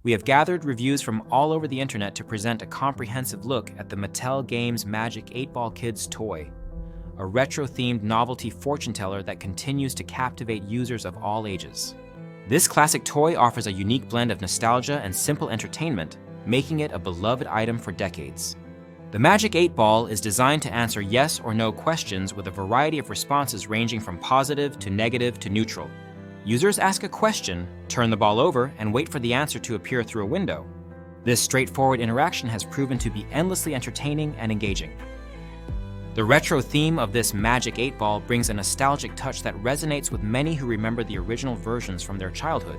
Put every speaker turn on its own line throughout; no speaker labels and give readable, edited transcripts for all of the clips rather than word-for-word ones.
We have gathered reviews from all over the internet to present a comprehensive look at the Mattel Games Magic 8-Ball Kids toy, a retro-themed novelty fortune teller that continues to captivate users of all ages. This classic toy offers a unique blend of nostalgia and simple entertainment, making it a beloved item for decades. The Magic 8-Ball is designed to answer yes or no questions with a variety of responses ranging from positive to negative to neutral. Users ask a question, turn the ball over, and wait for the answer to appear through a window. This straightforward interaction has proven to be endlessly entertaining and engaging. The retro theme of this Magic 8-Ball brings a nostalgic touch that resonates with many who remember the original versions from their childhood.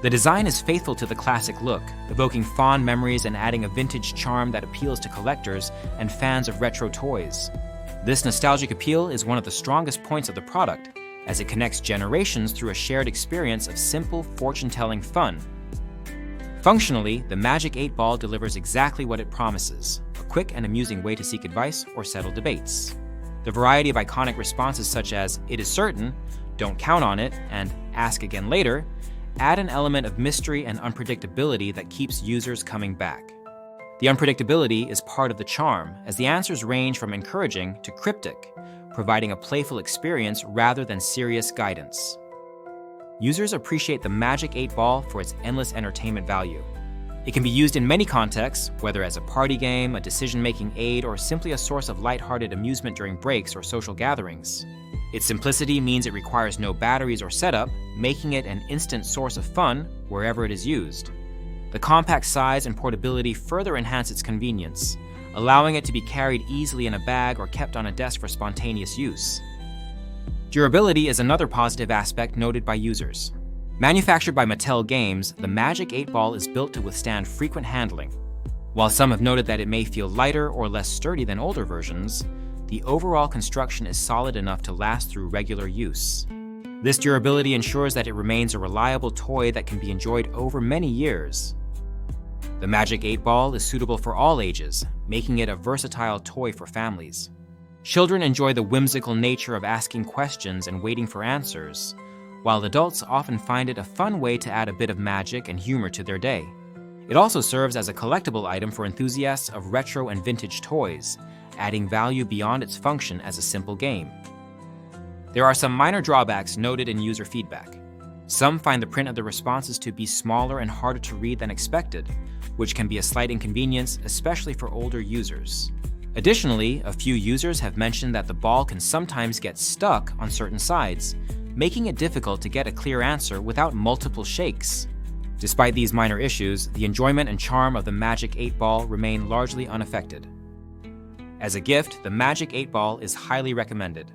The design is faithful to the classic look, evoking fond memories and adding a vintage charm that appeals to collectors and fans of retro toys. This nostalgic appeal is one of the strongest points of the product, as it connects generations through a shared experience of simple fortune-telling fun. Functionally, the Magic 8-Ball delivers exactly what it promises: a quick and amusing way to seek advice or settle debates. The variety of iconic responses such as "it is certain," "don't count on it," and "ask again later" add an element of mystery and unpredictability that keeps users coming back. The unpredictability is part of the charm, as the answers range from encouraging to cryptic, providing a playful experience rather than serious guidance. Users appreciate the Magic 8-Ball for its endless entertainment value. It can be used in many contexts, whether as a party game, a decision-making aid, or simply a source of lighthearted amusement during breaks or social gatherings. Its simplicity means it requires no batteries or setup, making it an instant source of fun wherever it is used. The compact size and portability further enhance its convenience, allowing it to be carried easily in a bag or kept on a desk for spontaneous use. Durability is another positive aspect noted by users. Manufactured by Mattel Games, the Magic 8-Ball is built to withstand frequent handling. While some have noted that it may feel lighter or less sturdy than older versions, the overall construction is solid enough to last through regular use. This durability ensures that it remains a reliable toy that can be enjoyed over many years. The Magic 8-Ball is suitable for all ages, making it a versatile toy for families. Children enjoy the whimsical nature of asking questions and waiting for answers, while adults often find it a fun way to add a bit of magic and humor to their day. It also serves as a collectible item for enthusiasts of retro and vintage toys, adding value beyond its function as a simple game. There are some minor drawbacks noted in user feedback. Some find the print of the responses to be smaller and harder to read than expected, which can be a slight inconvenience, especially for older users. Additionally, a few users have mentioned that the ball can sometimes get stuck on certain sides, making it difficult to get a clear answer without multiple shakes. Despite these minor issues, the enjoyment and charm of the Magic 8-Ball remain largely unaffected. As a gift, the Magic 8-Ball is highly recommended.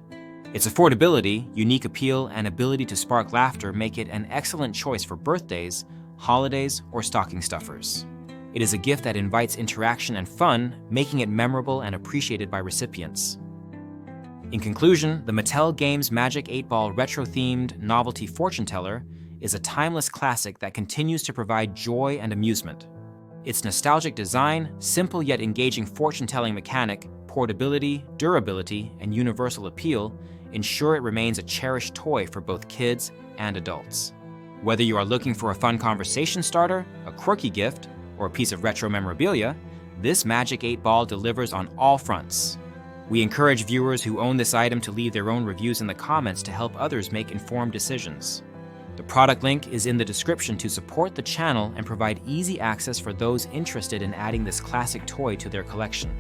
Its affordability, unique appeal, and ability to spark laughter make it an excellent choice for birthdays, holidays, or stocking stuffers. It is a gift that invites interaction and fun, making it memorable and appreciated by recipients. In conclusion, the Mattel Games Magic 8-Ball retro-themed novelty fortune teller is a timeless classic that continues to provide joy and amusement. Its nostalgic design, simple yet engaging fortune-telling mechanic, portability, durability, and universal appeal ensure it remains a cherished toy for both kids and adults. Whether you are looking for a fun conversation starter, a quirky gift, or a piece of retro memorabilia, this Magic 8-Ball delivers on all fronts. We encourage viewers who own this item to leave their own reviews in the comments to help others make informed decisions. The product link is in the description to support the channel and provide easy access for those interested in adding this classic toy to their collection.